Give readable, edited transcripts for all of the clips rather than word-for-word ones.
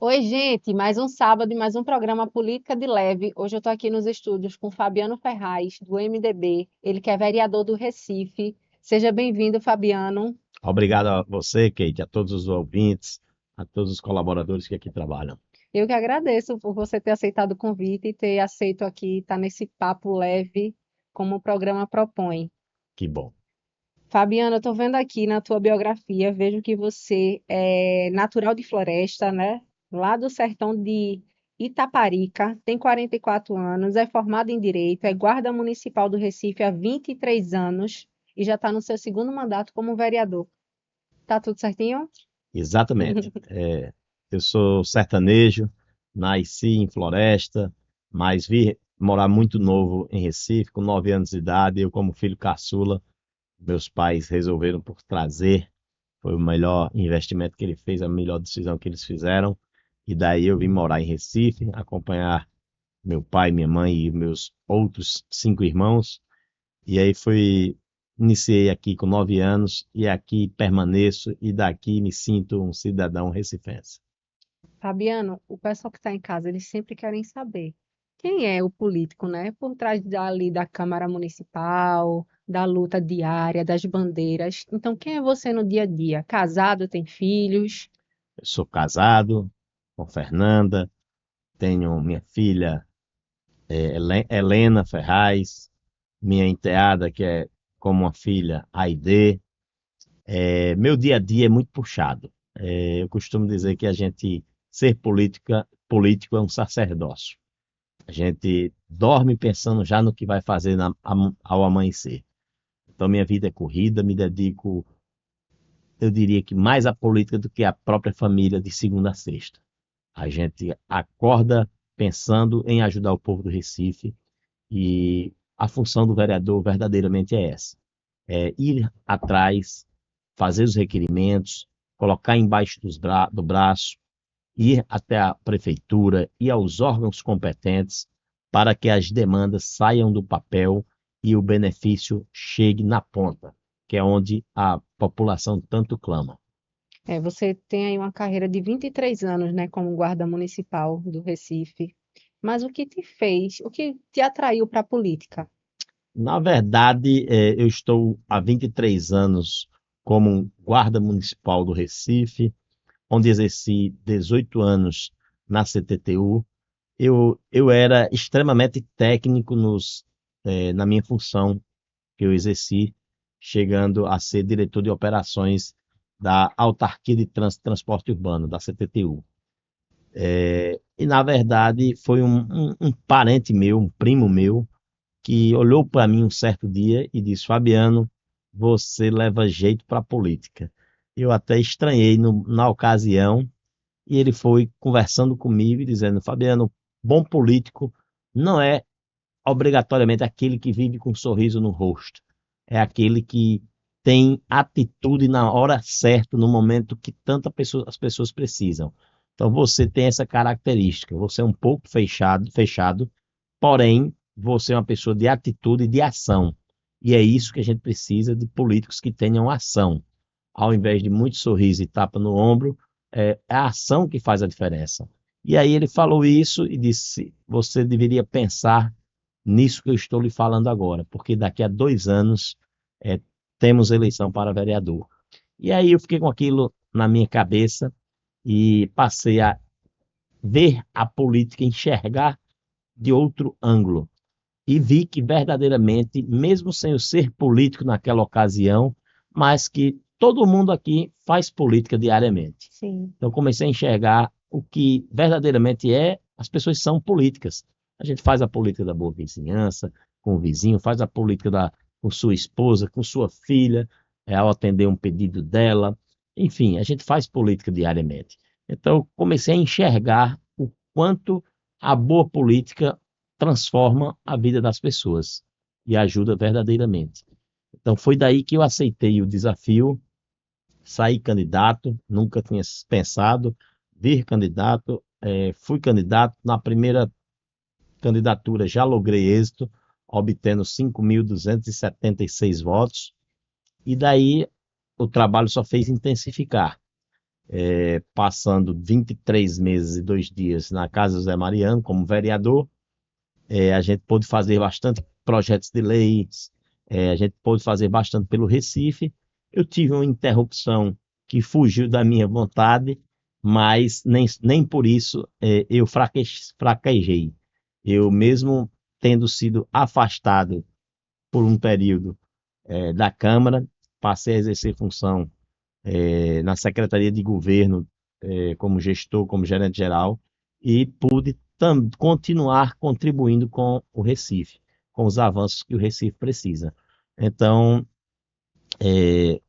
Oi, gente, mais um sábado e mais um programa Política de Leve. Hoje eu estou aqui nos estúdios com Fabiano Ferraz, do MDB, ele que é vereador do Recife. Seja bem-vindo, Fabiano. Obrigado a você, Kate, a todos os ouvintes, a todos os colaboradores que aqui trabalham. Eu que agradeço por você ter aceitado o convite e ter aceito aqui estar nesse papo leve, como o programa propõe. Que bom. Fabiano, eu estou vendo aqui na tua biografia, vejo que você é natural de Floresta, né? Lá do sertão de Itaparica, tem 44 anos, é formado em Direito, é guarda municipal do Recife há 23 anos e já está no seu segundo mandato como vereador. Tá tudo certinho? Exatamente. Eu sou sertanejo, nasci em Floresta, mas vim morar muito novo em Recife, com 9 anos de idade. Eu, como filho caçula, meus pais resolveram por trazer. Foi o melhor investimento que ele fez, a melhor decisão que eles fizeram. E daí eu vim morar em Recife, acompanhar meu pai, minha mãe e meus outros 5 irmãos. E aí iniciei aqui com 9 anos e aqui permaneço e daqui me sinto um cidadão recifense. Fabiano, o pessoal que está em casa, eles sempre querem saber quem é o político, né? Por trás dali da Câmara Municipal, da luta diária, das bandeiras. Então, quem é você no dia a dia? Casado, tem filhos? Eu sou casado com Fernanda, tenho minha filha Helena Ferraz, minha enteada que é como uma filha, Aide. Meu dia a dia é muito puxado. Eu costumo dizer que a gente ser político é um sacerdócio. A gente dorme pensando já no que vai fazer ao amanhecer. Então, minha vida é corrida, me dedico, eu diria que mais à política do que à própria família de segunda a sexta. A gente acorda pensando em ajudar o povo do Recife e a função do vereador verdadeiramente é essa: é ir atrás, fazer os requerimentos, colocar embaixo do braço, ir até a prefeitura e aos órgãos competentes para que as demandas saiam do papel e o benefício chegue na ponta, que é onde a população tanto clama. É, você tem aí uma carreira de 23 anos, né, como guarda municipal do Recife. Mas o que te fez, o que te atraiu para a política? Na verdade, eu estou há 23 anos como guarda municipal do Recife, onde exerci 18 anos na CTTU. Eu era extremamente técnico na minha função que eu exerci, chegando a ser diretor de operações da Autarquia de Trânsito e Transporte Urbano, da CTTU. E, na verdade, foi um parente meu, um primo meu, que olhou para mim um certo dia e disse: Fabiano, você leva jeito para a política. Eu até estranhei na ocasião, e ele foi conversando comigo e dizendo: Fabiano, bom político não é obrigatoriamente aquele que vive com um sorriso no rosto, é aquele que tem atitude na hora certa, no momento que as pessoas precisam. Então você tem essa característica, você é um pouco fechado, porém você é uma pessoa de atitude e de ação. E é isso que a gente precisa de políticos que tenham ação. Ao invés de muito sorriso e tapa no ombro, é a ação que faz a diferença. E aí ele falou isso e disse: você deveria pensar nisso que eu estou lhe falando agora, porque daqui a 2 anos é, temos eleição para vereador. E aí eu fiquei com aquilo na minha cabeça e passei a ver a política, enxergar de outro ângulo. E vi que verdadeiramente, mesmo sem eu ser político naquela ocasião, mas que todo mundo aqui faz política diariamente. Sim. Então comecei a enxergar o que verdadeiramente as pessoas são políticas. A gente faz a política da boa vizinhança, com o vizinho, faz a política com sua esposa, com sua filha, ao atender um pedido dela. Enfim, a gente faz política diariamente. Então, comecei a enxergar o quanto a boa política transforma a vida das pessoas e ajuda verdadeiramente. Então, foi daí que eu aceitei o desafio, saí candidato, nunca tinha pensado vir candidato, fui candidato. Na primeira candidatura já logrei êxito, obtendo 5.276 votos, e daí o trabalho só fez intensificar. passando 23 meses e 2 dias na Casa José Mariano como vereador. A gente pôde fazer bastante projetos de leis, a gente pôde fazer bastante pelo Recife. Eu tive uma interrupção que fugiu da minha vontade, mas nem por isso eu fraquejei. Eu mesmo tendo sido afastado por um período da Câmara, passei a exercer função na Secretaria de Governo, como gestor, como gerente geral, e pude continuar contribuindo com o Recife, com os avanços que o Recife precisa. Então,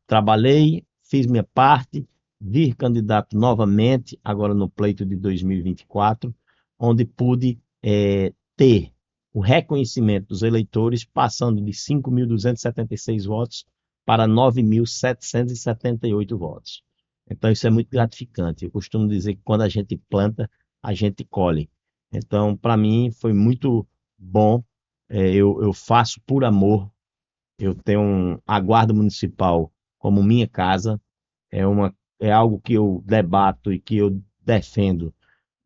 trabalhei, fiz minha parte, vir candidato novamente, agora no pleito de 2024, onde pude ter o reconhecimento dos eleitores, passando de 5.276 votos para 9.778 votos. Então, isso é muito gratificante. Eu costumo dizer que quando a gente planta, a gente colhe. Então, para mim, foi muito bom. Eu faço por amor. Eu tenho a Guarda Municipal como minha casa. É algo que eu debato e que eu defendo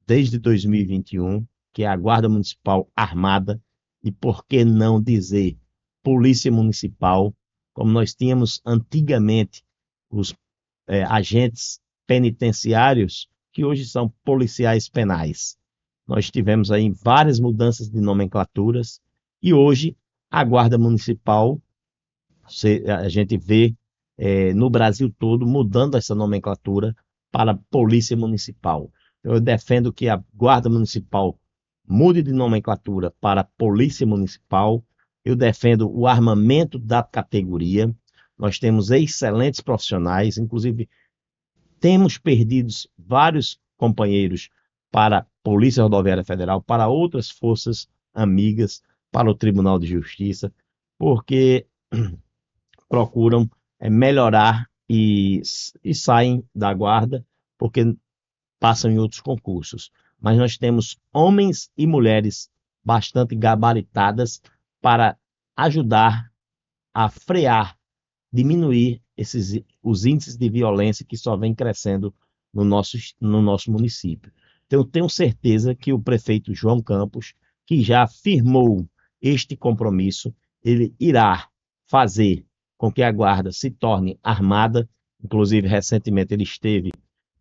desde 2021, que é a Guarda Municipal Armada, e por que não dizer Polícia Municipal, como nós tínhamos antigamente os agentes penitenciários, que hoje são policiais penais. Nós tivemos aí várias mudanças de nomenclaturas e hoje a Guarda Municipal, a gente vê no Brasil todo mudando essa nomenclatura para Polícia Municipal. Eu defendo que a Guarda Municipal mude de nomenclatura para Polícia Municipal. Eu defendo o armamento da categoria. Nós temos excelentes profissionais, inclusive temos perdido vários companheiros para a Polícia Rodoviária Federal, para outras forças amigas, para o Tribunal de Justiça, porque procuram melhorar e saem da guarda porque passam em outros concursos. Mas nós temos homens e mulheres bastante gabaritadas para ajudar a frear, diminuir os índices de violência que só vem crescendo no nosso município. Então, eu tenho certeza que o prefeito João Campos, que já firmou este compromisso, ele irá fazer com que a guarda se torne armada. Inclusive, recentemente ele esteve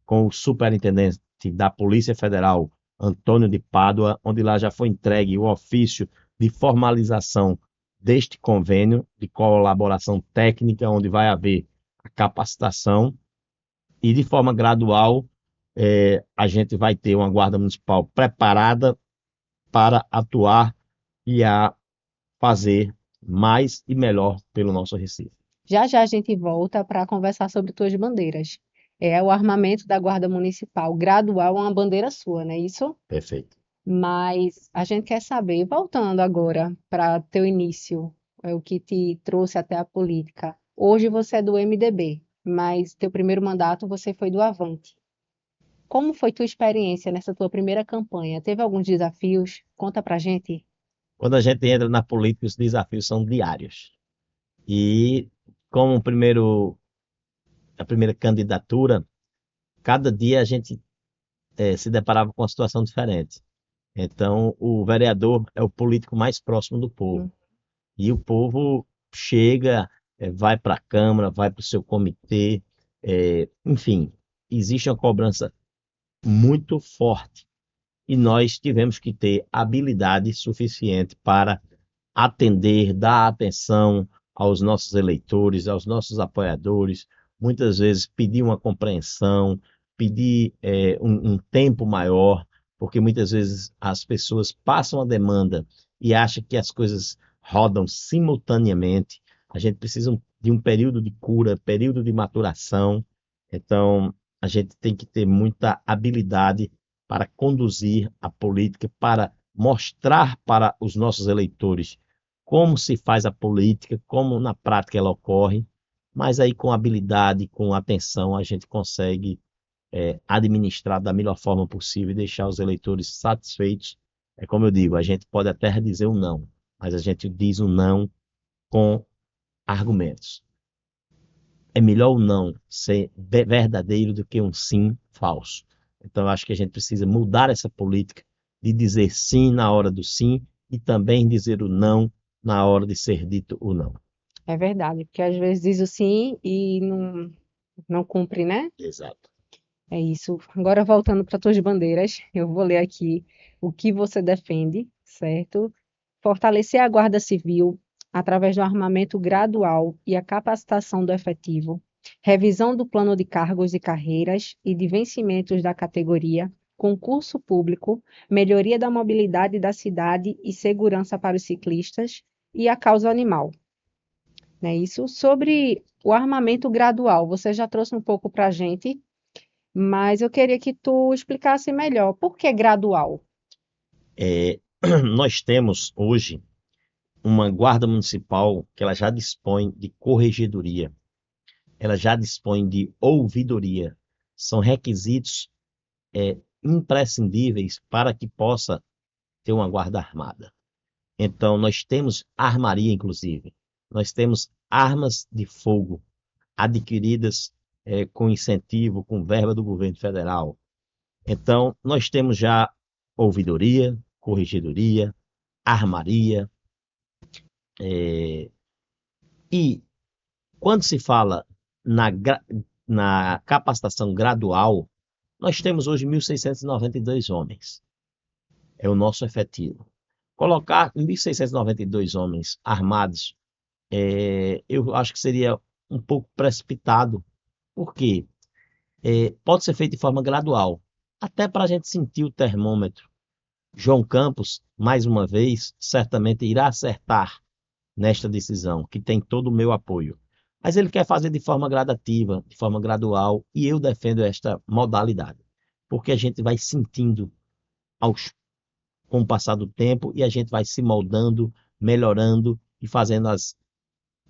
com o superintendente da Polícia Federal, Antônio de Pádua, onde lá já foi entregue o ofício de formalização deste convênio de colaboração técnica, onde vai haver a capacitação e de forma gradual a gente vai ter uma guarda municipal preparada para atuar e a fazer mais e melhor pelo nosso Recife. Já já a gente volta para conversar sobre tuas bandeiras. É o armamento da Guarda Municipal gradual, é uma bandeira sua, não é isso? Perfeito. Mas a gente quer saber, voltando agora para teu início, o que te trouxe até a política. Hoje você é do MDB, mas teu primeiro mandato você foi do Avante. Como foi tua experiência nessa tua primeira campanha? Teve alguns desafios? Conta pra gente. Quando a gente entra na política, os desafios são diários. E como a primeira candidatura, cada dia a gente se deparava com uma situação diferente. Então, o vereador é o político mais próximo do povo. Hum. E o povo chega, vai para a Câmara, vai para o seu comitê, enfim, existe uma cobrança muito forte. E nós tivemos que ter habilidade suficiente para atender, dar atenção aos nossos eleitores, aos nossos apoiadores, muitas vezes pedir uma compreensão, pedir um tempo maior, porque muitas vezes as pessoas passam a demanda e acham que as coisas rodam simultaneamente. A gente precisa de um período de cura, período de maturação. Então, a gente tem que ter muita habilidade para conduzir a política, para mostrar para os nossos eleitores como se faz a política, como na prática ela ocorre, mas aí com habilidade, com atenção, a gente consegue administrar da melhor forma possível e deixar os eleitores satisfeitos. É como eu digo, a gente pode até dizer um não, mas a gente diz um não com argumentos. é melhor o não ser verdadeiro do que um sim falso. Então, eu acho que a gente precisa mudar essa política de dizer sim na hora do sim e também dizer o não na hora de ser dito o não. É verdade, porque às vezes diz o sim e não cumpre, né? Exato. É isso. Agora voltando para tuas bandeiras, eu vou ler aqui o que você defende, certo? Fortalecer a Guarda Civil através do armamento gradual e a capacitação do efetivo, revisão do plano de cargos e carreiras e de vencimentos da categoria, concurso público, melhoria da mobilidade da cidade e segurança para os ciclistas e a causa animal. Não é isso? Sobre o armamento gradual, você já trouxe um pouco para a gente, mas eu queria que tu explicasse melhor. Por que gradual? É, nós temos hoje uma guarda municipal que ela já dispõe de corregedoria, ela já dispõe de ouvidoria. São requisitos imprescindíveis para que possa ter uma guarda armada. Então, nós temos armaria, inclusive. Nós temos armas de fogo adquiridas com incentivo, com verba do governo federal. Então, nós temos já ouvidoria, corregedoria, armaria. E quando se fala na, na capacitação gradual, nós temos hoje 1.692 homens. É o nosso efetivo. Colocar 1.692 homens armados, eu acho que seria um pouco precipitado, porque pode ser feito de forma gradual, até para a gente sentir o termômetro. João Campos, mais uma vez, certamente irá acertar nesta decisão, que tem todo o meu apoio. Mas ele quer fazer de forma gradativa, de forma gradual, e eu defendo esta modalidade, porque a gente vai sentindo aos, com o passar do tempo e a gente vai se moldando, melhorando e fazendo as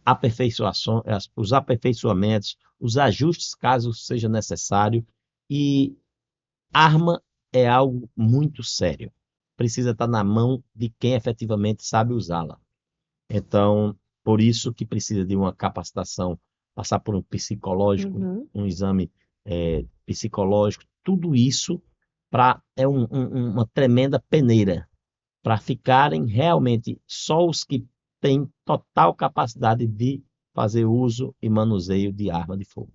aperfeiçoações, os aperfeiçoamentos, os ajustes caso seja necessário. E arma é algo muito sério. Precisa estar na mão de quem efetivamente sabe usá-la. Então, por isso que precisa de uma capacitação, passar por um psicológico, Uhum. um exame psicológico, tudo isso uma tremenda peneira para ficarem realmente só os que têm total capacidade de fazer uso e manuseio de arma de fogo.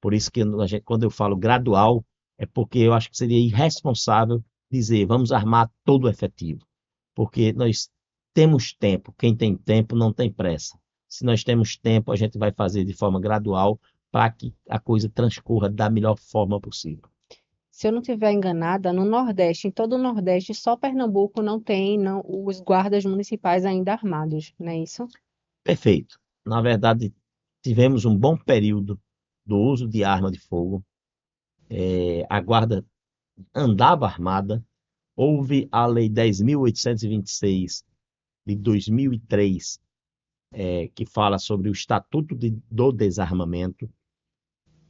Por isso que quando eu falo gradual, é porque eu acho que seria irresponsável dizer vamos armar todo o efetivo, porque nós temos tempo, quem tem tempo não tem pressa. Se nós temos tempo, a gente vai fazer de forma gradual para que a coisa transcorra da melhor forma possível. Se eu não estiver enganada, no Nordeste, em todo o Nordeste, só Pernambuco não tem os guardas municipais ainda armados, não é isso? Perfeito. Na verdade, tivemos um bom período do uso de arma de fogo. A guarda andava armada. Houve a Lei 10.826 de 2003, que fala sobre o Estatuto do Desarmamento.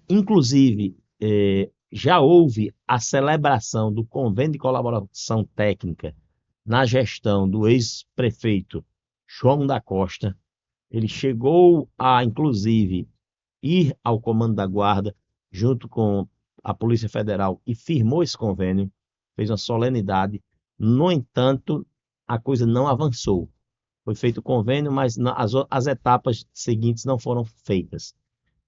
Inclusive, já houve a celebração do Convênio de Colaboração Técnica na gestão do ex-prefeito João da Costa. Ele chegou a, inclusive, ir ao comando da Guarda junto com a Polícia Federal e firmou esse convênio, fez uma solenidade. No entanto, a coisa não avançou. Foi feito o convênio, mas as etapas seguintes não foram feitas.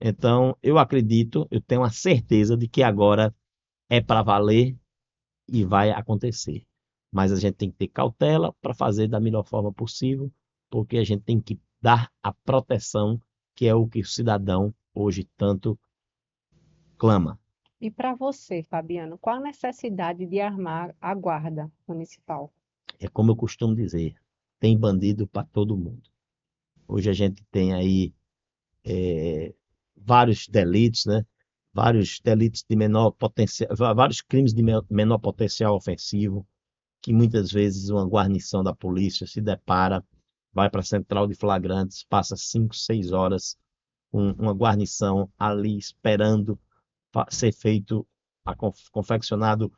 Então, eu acredito, eu tenho a certeza de que agora é para valer e vai acontecer. Mas a gente tem que ter cautela para fazer da melhor forma possível, porque a gente tem que dar a proteção que é o que o cidadão hoje tanto clama. E para você, Fabiano, qual a necessidade de armar a guarda municipal? É como eu costumo dizer, tem bandido para todo mundo. Hoje a gente tem aí vários delitos, né? Vários delitos de menor potencial, vários crimes de menor potencial ofensivo, que muitas vezes uma guarnição da polícia se depara, vai para a central de flagrantes, passa 5, 6 horas com uma guarnição ali esperando ser feito, confeccionado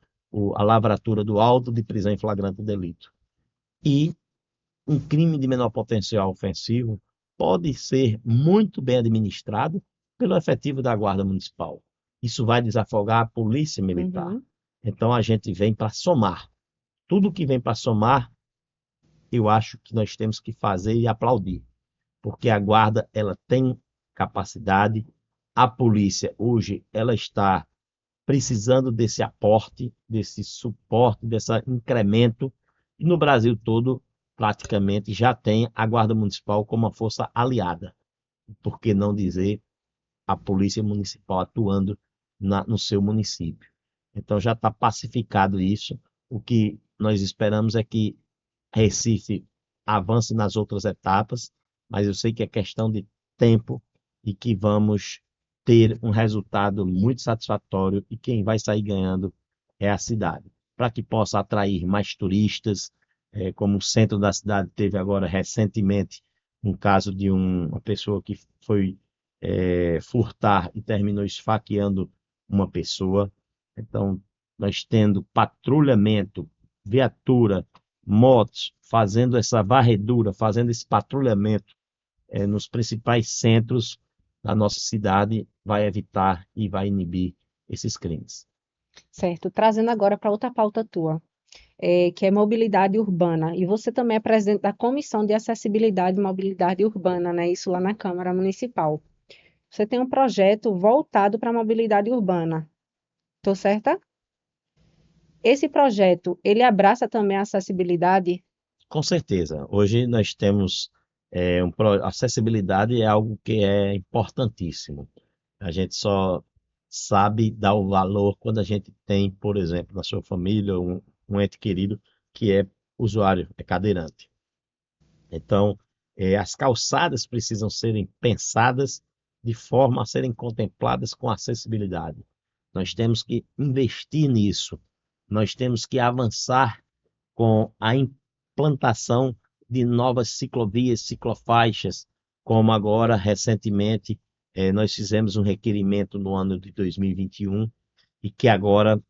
a lavratura do auto de prisão em flagrante delito. E um crime de menor potencial ofensivo pode ser muito bem administrado pelo efetivo da Guarda Municipal. Isso vai desafogar a Polícia Militar. Uhum. Então a gente vem para somar. Tudo que vem para somar, eu acho que nós temos que fazer e aplaudir, porque a Guarda ela tem capacidade, a polícia hoje ela está precisando desse aporte, desse suporte, desse incremento, e no Brasil todo praticamente já tem a Guarda Municipal como uma força aliada, por que não dizer a Polícia Municipal atuando no seu município. Então já está pacificado isso. O que nós esperamos é que Recife avance nas outras etapas, mas eu sei que é questão de tempo e que vamos ter um resultado muito satisfatório e quem vai sair ganhando é a cidade, para que possa atrair mais turistas, como o centro da cidade teve agora recentemente um caso de uma pessoa que foi furtar e terminou esfaqueando uma pessoa. Então, nós tendo patrulhamento, viatura, motos, fazendo essa varredura, fazendo esse patrulhamento nos principais centros da nossa cidade, vai evitar e vai inibir esses crimes. Certo. Trazendo agora para outra pauta tua, que é mobilidade urbana. E você também é presidente da Comissão de Acessibilidade e Mobilidade Urbana, né? Isso lá na Câmara Municipal. Você tem um projeto voltado para a mobilidade urbana. Tô certa? Esse projeto, ele abraça também a acessibilidade? Com certeza. Hoje nós temos acessibilidade é algo que é importantíssimo. A gente só sabe dar o valor quando a gente tem, por exemplo, na sua família, um ente querido que é usuário, é cadeirante. Então, as calçadas precisam serem pensadas de forma a serem contempladas com acessibilidade. Nós temos que investir nisso. Nós temos que avançar com a implantação de novas ciclovias, ciclofaixas, como agora, recentemente, nós fizemos um requerimento no ano de 2021 e que agora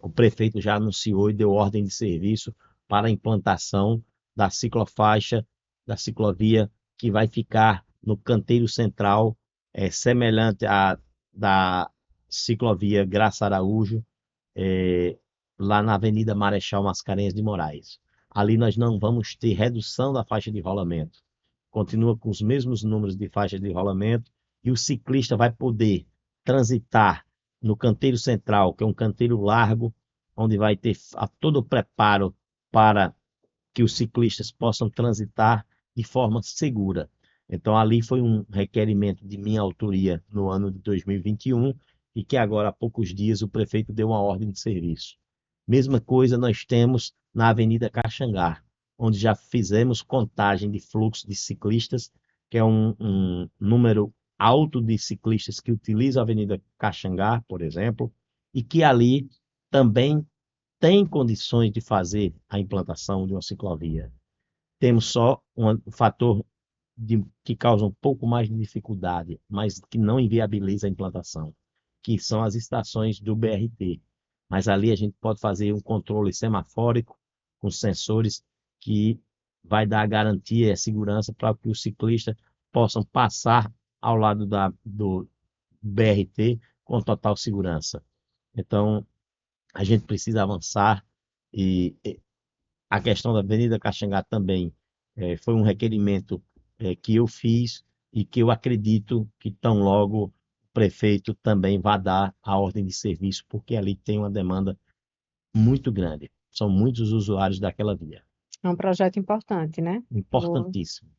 o prefeito já anunciou e deu ordem de serviço para a implantação da ciclofaixa, da ciclovia, que vai ficar no canteiro central, semelhante à da ciclovia Graça Araújo, é, lá na Avenida Marechal Mascarenhas de Moraes. Ali nós não vamos ter redução da faixa de rolamento. Continua com os mesmos números de faixa de rolamento e o ciclista vai poder transitar no canteiro central, que é um canteiro largo, onde vai ter todo o preparo para que os ciclistas possam transitar de forma segura. Então, ali foi um requerimento de minha autoria no ano de 2021 e que agora, há poucos dias, o prefeito deu uma ordem de serviço. Mesma coisa nós temos na Avenida Caxangá, onde já fizemos contagem de fluxo de ciclistas, que é um número alto de ciclistas que utilizam a Avenida Caxangá, por exemplo, e que ali também tem condições de fazer a implantação de uma ciclovia. Temos só um fator que causa um pouco mais de dificuldade, mas que não inviabiliza a implantação, que são as estações do BRT. Mas ali a gente pode fazer um controle semafórico com sensores que vai dar a garantia e a segurança para que os ciclistas possam passar ao lado do BRT com total segurança. Então, a gente precisa avançar e a questão da Avenida Caxangá também foi um requerimento que eu fiz e que eu acredito que tão logo o prefeito também vai dar a ordem de serviço, porque ali tem uma demanda muito grande. São muitos usuários daquela via. É um projeto importante, né? Importantíssimo.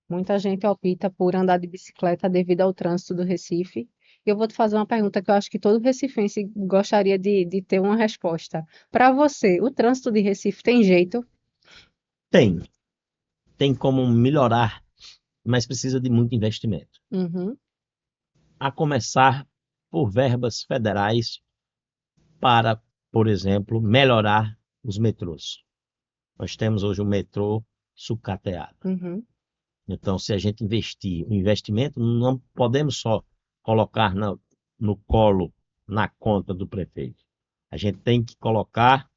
Muita gente opta por andar de bicicleta devido ao trânsito do Recife. Eu vou te fazer uma pergunta que eu acho que todo recifense gostaria de ter uma resposta. Para você, o trânsito de Recife tem jeito? Tem, tem como melhorar, mas precisa de muito investimento. Uhum, A começar por verbas federais para, por exemplo, melhorar os metrôs. Nós temos hoje um metrô sucateado. uhum. Então, se a gente investir, o investimento não podemos só colocar no colo, na conta do prefeito. A gente tem que colocar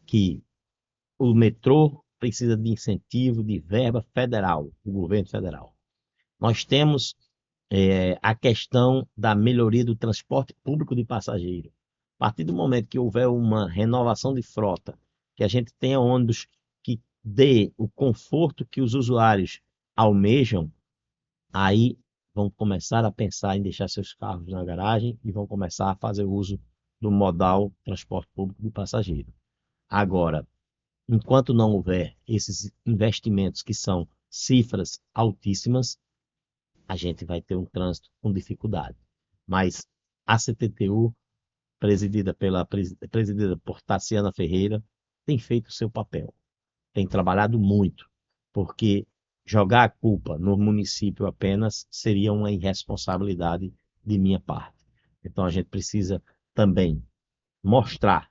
que o metrô precisa de incentivo, de verba federal, do governo federal. Nós temos a questão da melhoria do transporte público de passageiro. A partir do momento que houver uma renovação de frota, que a gente tenha ônibus que dê o conforto que os usuários almejam, aí vão começar a pensar em deixar seus carros na garagem e vão começar a fazer uso do modal transporte público de passageiro. Agora, enquanto não houver esses investimentos que são cifras altíssimas, a gente vai ter um trânsito com dificuldade. Mas a CTTU, presidida por Taciana Ferreira, tem feito o seu papel, tem trabalhado muito, porque jogar a culpa no município apenas seria uma irresponsabilidade de minha parte. Então a gente precisa também mostrar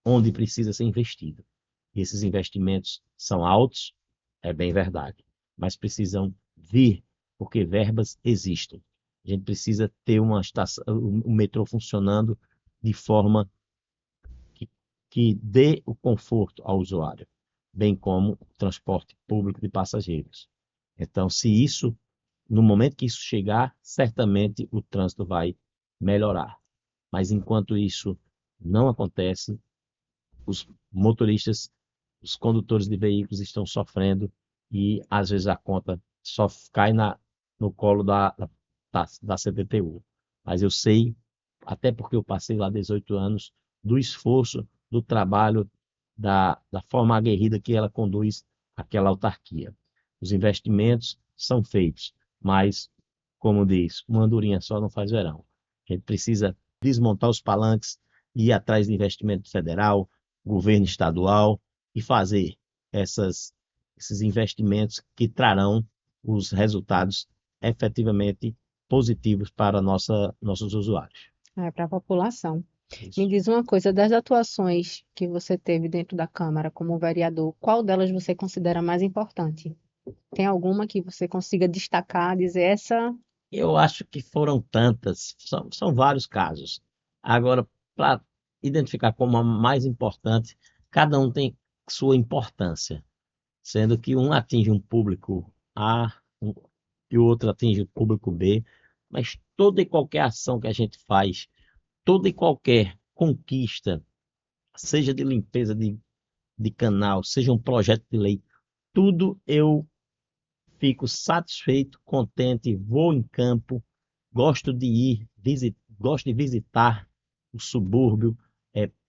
onde precisa ser investido. E esses investimentos são altos, é bem verdade, mas precisam vir porque verbas existem. A gente precisa ter uma estação, o metrô funcionando de forma que, que dê o conforto ao usuário, bem como o transporte público de passageiros. Então, se isso, no momento que isso chegar, certamente o trânsito vai melhorar. Mas enquanto isso não acontece, os motoristas, os condutores de veículos estão sofrendo e às vezes a conta só cai no colo da CTTU. Mas eu sei, até porque eu passei lá 18 anos, do esforço, do trabalho, da forma aguerrida que ela conduz aquela autarquia. Os investimentos são feitos, mas, como diz, uma andorinha só não faz verão. A gente precisa desmontar os palanques, ir atrás de investimento federal, governo estadual e fazer esses investimentos que trarão os resultados efetivamente positivos para nossos usuários. Para a população. Me Isso. diz uma coisa, das atuações que você teve dentro da Câmara como vereador, qual delas você considera mais importante? Tem alguma que você consiga destacar, dizer essa? Eu acho que foram tantas, são vários casos. Agora, para identificar como a mais importante, cada um tem sua importância, sendo que um atinge um público A e o outro atinge o público B, mas toda e qualquer ação que a gente faz, toda e qualquer conquista, seja de limpeza de canal, seja um projeto de lei, tudo eu fico satisfeito, contente, vou em campo, gosto de ir, gosto de visitar o subúrbio,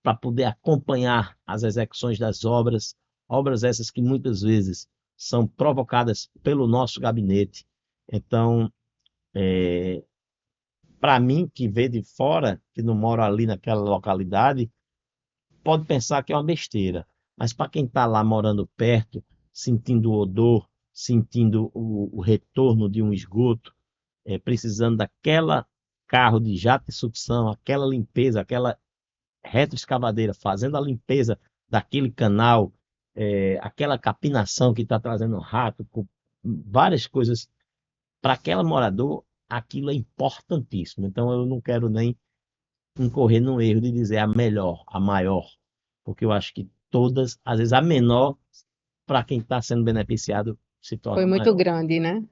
para poder acompanhar as execuções das obras, obras essas que muitas vezes são provocadas pelo nosso gabinete. Então, para mim, que vê de fora, que não mora ali naquela localidade, pode pensar que é uma besteira, mas para quem está lá morando perto, sentindo o odor, sentindo o retorno de um esgoto, precisando daquela carro de jato de sucção, aquela limpeza, aquela retroescavadeira fazendo a limpeza daquele canal, aquela capinação que está trazendo rato, com várias coisas, para aquele morador, aquilo é importantíssimo. Então eu não quero nem incorrer no erro de dizer a melhor, a maior, porque eu acho que todas, às vezes a menor, para quem está sendo beneficiado, se Foi torna muito maior. grande, né?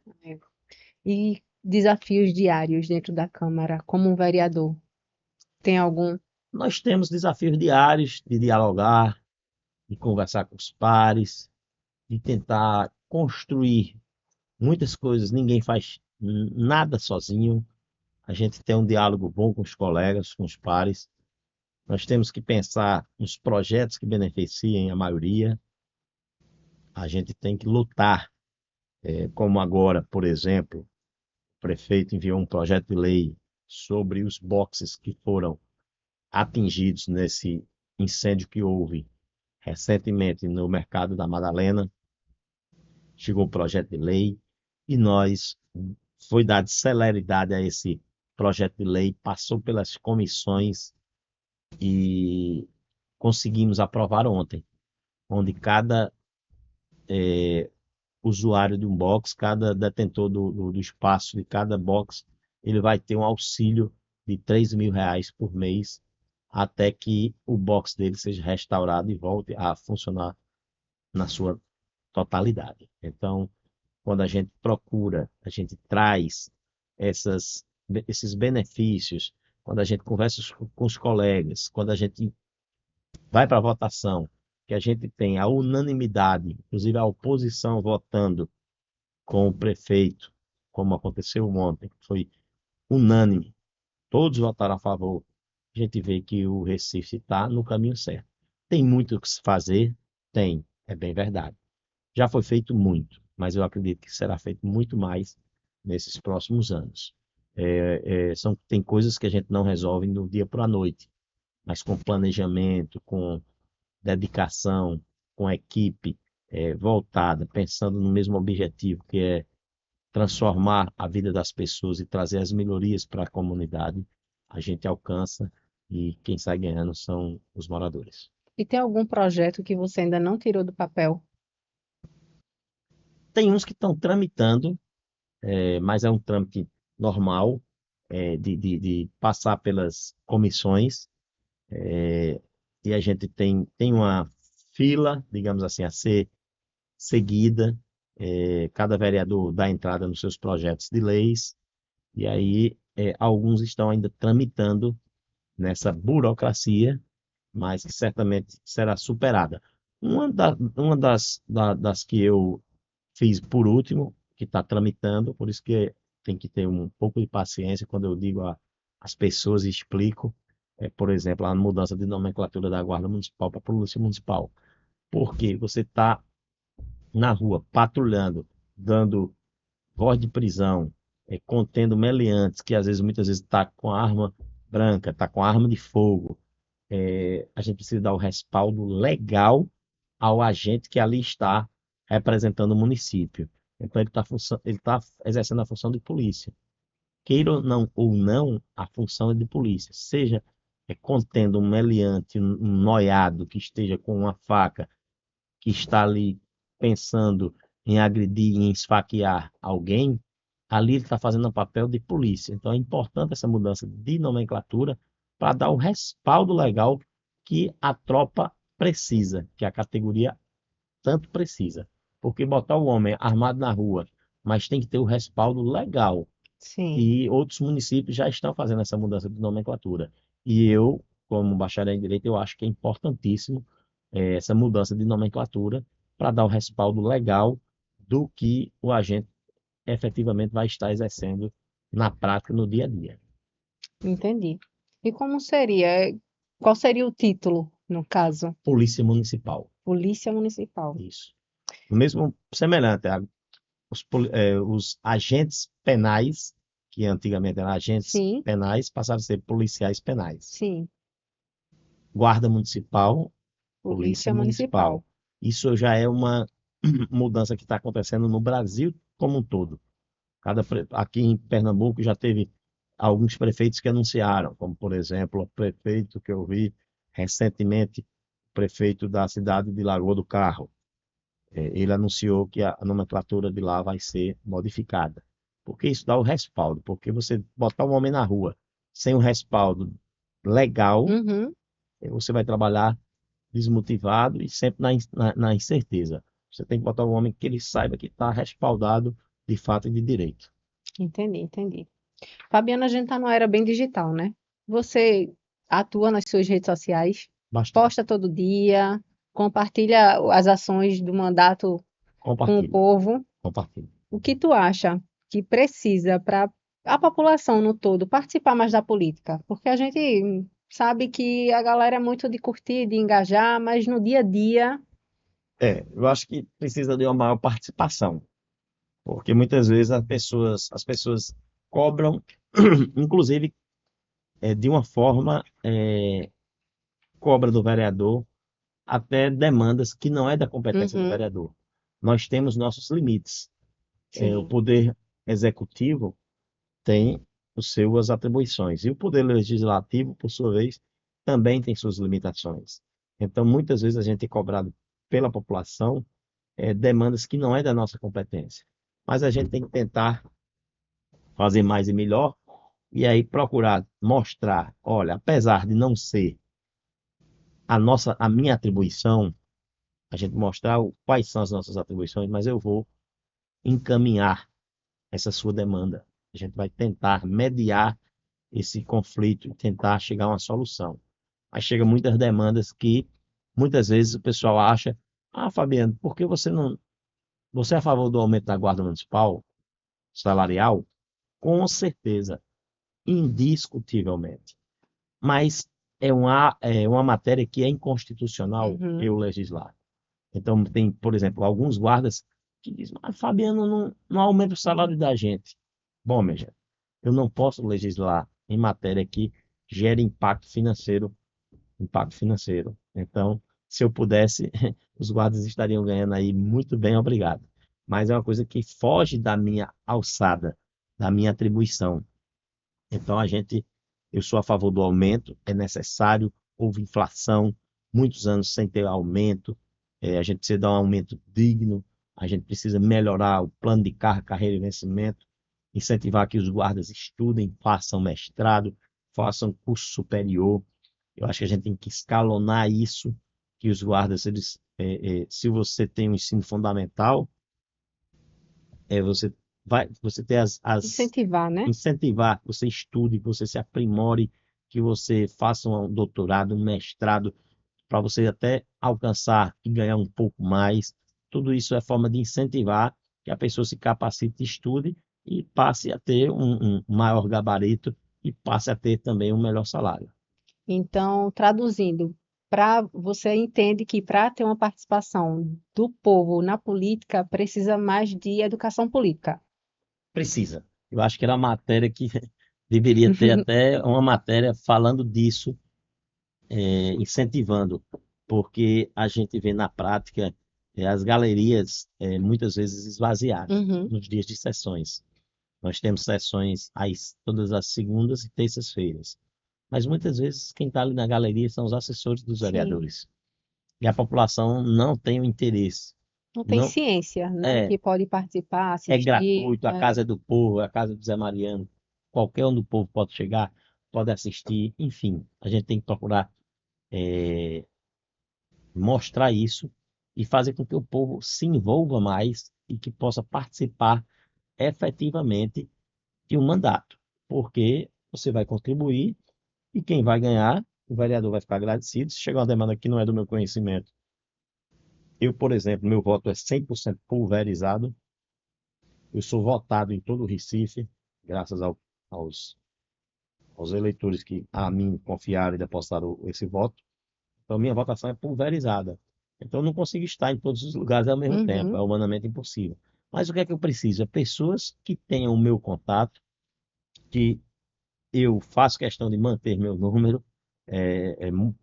E desafios diários dentro da Câmara, como um vereador, tem algum? Nós temos desafios diários de dialogar, de conversar com os pares, de tentar construir muitas coisas. Ninguém faz nada sozinho. A gente tem um diálogo bom com os colegas, com os pares. Nós temos que pensar nos projetos que beneficiem a maioria. A gente tem que lutar, como agora, por exemplo, o prefeito enviou um projeto de lei sobre os boxes que foram atingidos nesse incêndio que houve recentemente no mercado da Madalena. Chegou o projeto de lei e nós foi dado celeridade a esse projeto de lei, passou pelas comissões e conseguimos aprovar ontem, onde cada usuário de um box, cada detentor do espaço de cada box, ele vai ter um auxílio de R$ 3.000 por mês até que o box dele seja restaurado e volte a funcionar na sua totalidade. Então, quando a gente procura, a gente traz esses benefícios, quando a gente conversa com os colegas, quando a gente vai para a votação, que a gente tem a unanimidade, inclusive a oposição votando com o prefeito, como aconteceu ontem, que foi unânime, todos votaram a favor, a gente vê que o Recife está no caminho certo. Tem muito o que se fazer? Tem, é bem verdade. Já foi feito muito, mas eu acredito que será feito muito mais nesses próximos anos. Tem coisas que a gente não resolve do dia para a noite, mas com planejamento, com dedicação, com equipe voltada, pensando no mesmo objetivo, que é transformar a vida das pessoas e trazer as melhorias para a comunidade, a gente alcança e quem sai ganhando são os moradores. E tem algum projeto que você ainda não tirou do papel? Tem uns que estão tramitando, mas é um trâmite normal, de passar pelas comissões, e a gente tem uma fila, digamos assim, a ser seguida. Cada vereador dá entrada nos seus projetos de leis, e aí alguns estão ainda tramitando nessa burocracia, mas que certamente será superada. Uma das que eu fiz por último, que está tramitando, por isso que tem que ter um pouco de paciência quando eu digo às pessoas e explico, por exemplo, a mudança de nomenclatura da Guarda Municipal para a Polícia Municipal. Porque você está na rua patrulhando, dando voz de prisão, contendo meliantes, que às vezes, muitas vezes, está com a arma branca, está com a arma de fogo. A gente precisa dar o respaldo legal ao agente que ali está representando o município. Então, ele tá exercendo a função de polícia. Queira ou não, a função é de polícia. Seja contendo um meliante, um noiado que esteja com uma faca, que está ali pensando em agredir, em esfaquear alguém, ali ele está fazendo o papel de polícia. Então é importante essa mudança de nomenclatura para dar o respaldo legal que a tropa precisa, que a categoria tanto precisa. Porque botar o homem armado na rua, mas tem que ter o respaldo legal. Sim, E outros municípios já estão fazendo essa mudança de nomenclatura. E eu, como bacharel em Direito, eu acho que é importantíssimo essa mudança de nomenclatura para dar o respaldo legal do que o agente efetivamente vai estar exercendo na prática, no dia a dia. entendi. E como seria? Qual seria o título, no caso? Polícia Municipal, Polícia Municipal. isso. O mesmo, semelhante, os agentes penais, que antigamente eram agentes Sim, penais, passaram a ser policiais penais. sim, Guarda Municipal, Polícia Polícia Municipal. Municipal. Isso já é uma mudança que está acontecendo no Brasil como um todo. Aqui em Pernambuco já teve alguns prefeitos que anunciaram, como por exemplo o prefeito que eu vi recentemente, o prefeito da cidade de Lagoa do Carro. Ele anunciou que a nomenclatura de lá vai ser modificada. Porque isso dá o respaldo, porque você botar um homem na rua sem o respaldo legal, Uhum, você vai trabalhar desmotivado e sempre na incerteza. Você tem que botar um homem que ele saiba que está respaldado de fato e de direito. entendi, entendi. Fabiana, a gente tá numa era bem digital, né? Você atua nas suas redes sociais, Bastante. posta todo dia, compartilha as ações do mandato com o Compartilhe, povo. compartilhe. O que tu acha que precisa para a população no todo participar mais da política? Porque a gente sabe que a galera é muito de curtir, de engajar, mas no dia a dia, Eu acho que precisa de uma maior participação, porque muitas vezes as pessoas cobram, inclusive de uma forma, cobra do vereador até demandas que não é da competência do uhum, vereador. Nós temos nossos limites. O sim, poder executivo tem as suas atribuições. E o Poder Legislativo, por sua vez, também tem suas limitações. Então, muitas vezes a gente é cobrado pela população demandas que não é da nossa competência. Mas a gente tem que tentar fazer mais e melhor e aí procurar mostrar, olha, apesar de não ser a minha atribuição, a gente mostrar quais são as nossas atribuições, mas eu vou encaminhar essa sua demanda. A gente vai tentar mediar esse conflito e tentar chegar a uma solução. Mas chega muitas demandas que muitas vezes o pessoal acha, ah, Fabiano, por que você não, você é a favor do aumento da guarda municipal salarial? Com certeza, indiscutivelmente. Mas é uma matéria que é inconstitucional Uhum. eu legislar. Então, tem, por exemplo, alguns guardas que dizem, mas Fabiano, não aumenta o salário da gente. Bom, minha gente, eu não posso legislar em matéria que gere impacto financeiro. Então, se eu pudesse, os guardas estariam ganhando aí muito bem, obrigado. Mas é uma coisa que foge da minha alçada, da minha atribuição. Então, eu sou a favor do aumento, é necessário, houve inflação, muitos anos sem ter aumento, a gente precisa dar um aumento digno, a gente precisa melhorar o plano de carreira e vencimento, incentivar que os guardas estudem, façam mestrado, façam curso superior. Eu acho que a gente tem que escalonar isso, que os guardas, se você tem um ensino fundamental, você você tem Incentivar, né? incentivar que você estude, que você se aprimore, que você faça um doutorado, um mestrado, para você até alcançar e ganhar um pouco mais. Tudo isso é forma de incentivar que a pessoa se capacite, estude e passe a ter um maior gabarito e passe a ter também um melhor salário. Então, traduzindo, você entende que para ter uma participação do povo na política, precisa mais de educação política. Precisa. Eu acho que era uma matéria que deveria ter até uma matéria falando disso, incentivando, porque a gente vê na prática as galerias muitas vezes esvaziadas Uhum, nos dias de sessões. Nós temos sessões todas as segundas e terças-feiras, mas muitas vezes quem está ali na galeria são os assessores dos sim. vereadores e a população não tem o interesse. Não tem Não ciência, né? é, Que pode participar, é assistir. gratuito, a casa é do povo, é a casa do Zé Mariano, qualquer um do povo pode chegar, pode assistir, enfim, a gente tem que procurar mostrar isso e fazer com que o povo se envolva mais e que possa participar efetivamente de um mandato, porque você vai contribuir e quem vai ganhar, o vereador vai ficar agradecido. Se chegar uma demanda que não é do meu conhecimento, eu, por exemplo, meu voto é 100% pulverizado, eu sou votado em todo o Recife, graças aos, aos eleitores que a mim confiaram e depositaram esse voto. Então, minha votação é pulverizada. Então, eu não consigo estar em todos os lugares ao mesmo tempo. É Uhum. humanamente impossível. Mas o que é que eu preciso? É pessoas que tenham o meu contato, que eu faço questão de manter meu número,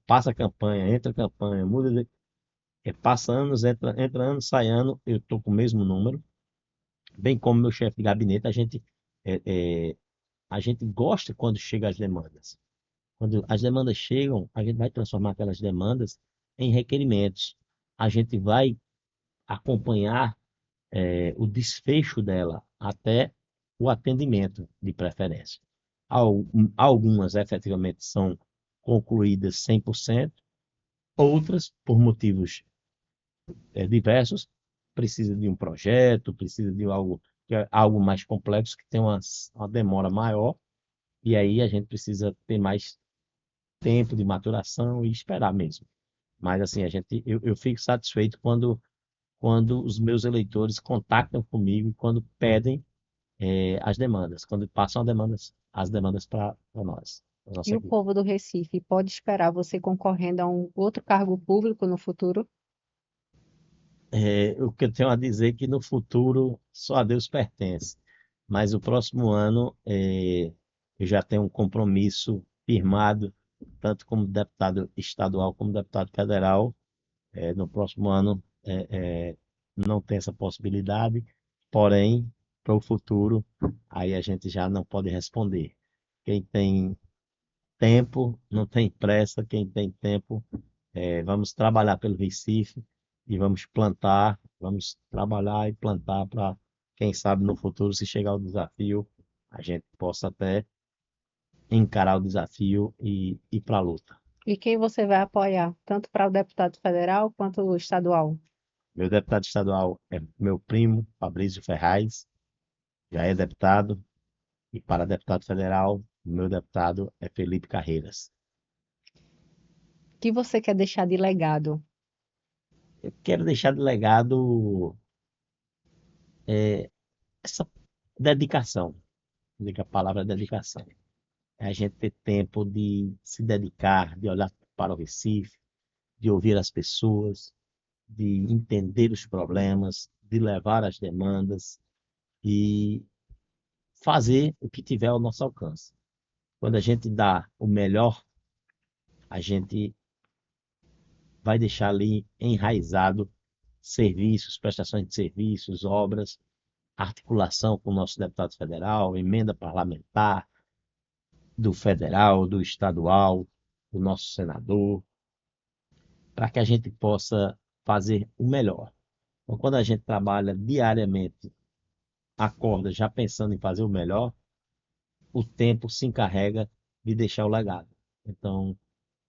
passa campanha, muda passa anos, entra ano, sai ano, eu estou com o mesmo número, bem como meu chefe de gabinete, é, é, a gente gosta quando chegam as demandas. Quando as demandas chegam, a gente vai transformar aquelas demandas em requerimentos. A gente vai acompanhar o desfecho dela até o atendimento, de preferência. Algumas efetivamente são concluídas 100%, outras, por motivos diversos, precisa de um projeto, precisa de algo, algo mais complexo, que tem uma demora maior, e aí a gente precisa ter mais tempo de maturação e esperar mesmo. Mas assim, eu fico satisfeito quando os meus eleitores contactam comigo e quando pedem as demandas, quando passam as demandas para nós, para E nossa o equipe. povo do Recife pode esperar você concorrendo a um outro cargo público no futuro? O que eu tenho a dizer é que no futuro só a Deus pertence, mas o próximo ano eu já tenho um compromisso firmado, tanto como deputado estadual como deputado federal. No próximo ano não tem essa possibilidade, porém, para o futuro, aí a gente já não pode responder. Quem tem tempo, não tem pressa, quem tem tempo, vamos trabalhar pelo Recife e vamos plantar, vamos trabalhar e plantar para, quem sabe, no futuro, se chegar o desafio, a gente possa até encarar o desafio e ir para a luta. E quem você vai apoiar, tanto para o deputado federal quanto o estadual? Meu deputado estadual é meu primo, Fabrício Ferraz, já é deputado, E para deputado federal, o meu deputado é Felipe Carreiras. O que você quer deixar de legado? Eu quero deixar de legado essa dedicação. Diga a palavra dedicação. É a gente ter tempo de se dedicar, de olhar para o Recife, de ouvir as pessoas, de entender os problemas, de levar as demandas e fazer o que tiver ao nosso alcance. Quando a gente dá o melhor, a gente vai deixar ali enraizado serviços, prestações de serviços, obras, articulação com o nosso deputado federal, emenda parlamentar, do federal, do estadual, do nosso senador, para que a gente possa fazer o melhor. Então, quando a gente trabalha diariamente, acorda já pensando em fazer o melhor, o tempo se encarrega de deixar o legado. Então,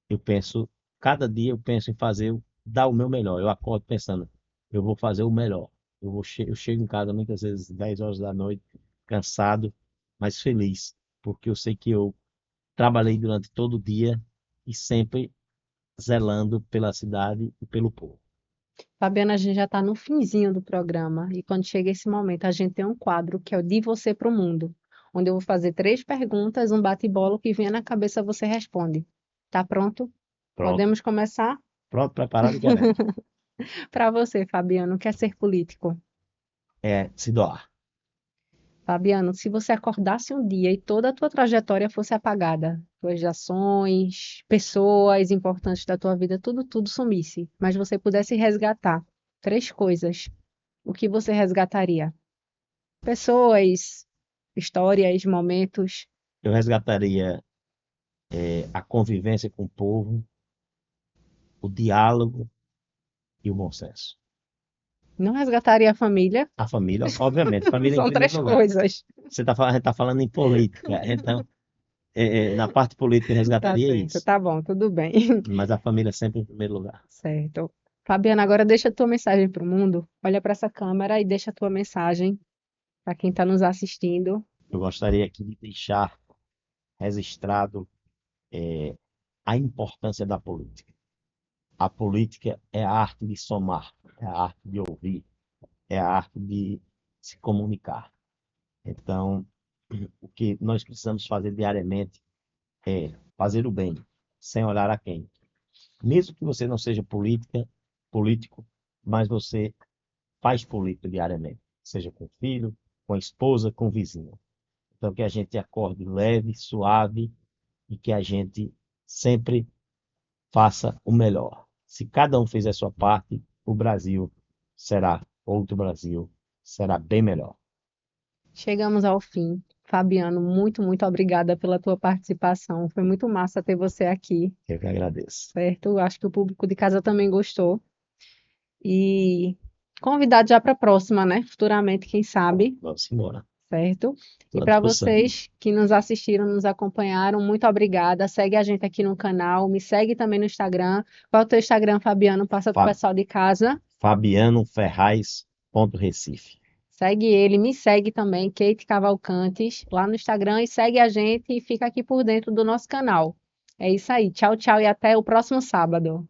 eu penso, cada dia eu penso em fazer, dar o meu melhor. Eu acordo pensando, eu vou fazer o melhor. Eu chego em casa muitas vezes 10 horas da noite, cansado, mas feliz, porque eu sei que eu trabalhei durante todo o dia e sempre zelando pela cidade e pelo povo. Fabiana, a gente já está no finzinho do programa e quando chega esse momento, a gente tem um quadro que é o De Você para o Mundo, onde eu vou fazer três perguntas, um bate-bola, o que vier na cabeça você responde. Tá pronto? Pronto, Podemos começar? pronto, preparado e querendo. Para você, Fabiano, quer ser político? É se doar. Fabiano, se você acordasse um dia e toda a tua trajetória fosse apagada, tuas ações, pessoas importantes da tua vida, tudo sumisse, mas você pudesse resgatar três coisas, o que você resgataria? Pessoas, histórias, momentos. Eu resgataria a convivência com o povo, o diálogo e o bom senso. Não resgataria a família? A família, obviamente, família em São primeiro três lugar. coisas. A gente está falando em política, então, na parte política eu Tá resgataria certo, isso, tá bom, tudo bem. mas a família sempre em primeiro lugar. Certo. Fabiana, agora deixa a tua mensagem para o mundo. Olha para essa câmera e deixa a tua mensagem para quem está nos assistindo. Eu gostaria aqui de deixar registrado a importância da política. A política é a arte de somar, é a arte de ouvir, é a arte de se comunicar. Então, o que nós precisamos fazer diariamente é fazer o bem, sem olhar a quem. Mesmo que você não seja político, mas você faz política diariamente, seja com o filho, com a esposa, com o vizinho. Então, que a gente acorde leve, suave e que a gente sempre faça o melhor. Se cada um fizer a sua parte, o Brasil será outro Brasil, será bem melhor. Chegamos ao fim. Fabiano, muito obrigada pela tua participação. Foi muito massa ter você aqui, Eu que agradeço. certo? Acho que o público de casa também gostou. E convidado já para a próxima, né? Futuramente, quem sabe, Vamos embora. certo? E Estou à para disposição. vocês que nos assistiram, nos acompanharam, muito obrigada. Segue a gente aqui no canal, me segue também no Instagram. Qual é o teu Instagram, Fabiano? Passa para o Fa- pessoal de casa. Fabiano Ferraz, ponto Recife. Segue ele, me segue também, Kate Cavalcantes, lá no Instagram e segue a gente e fica aqui por dentro do nosso canal. É isso aí. Tchau, tchau e até o próximo sábado.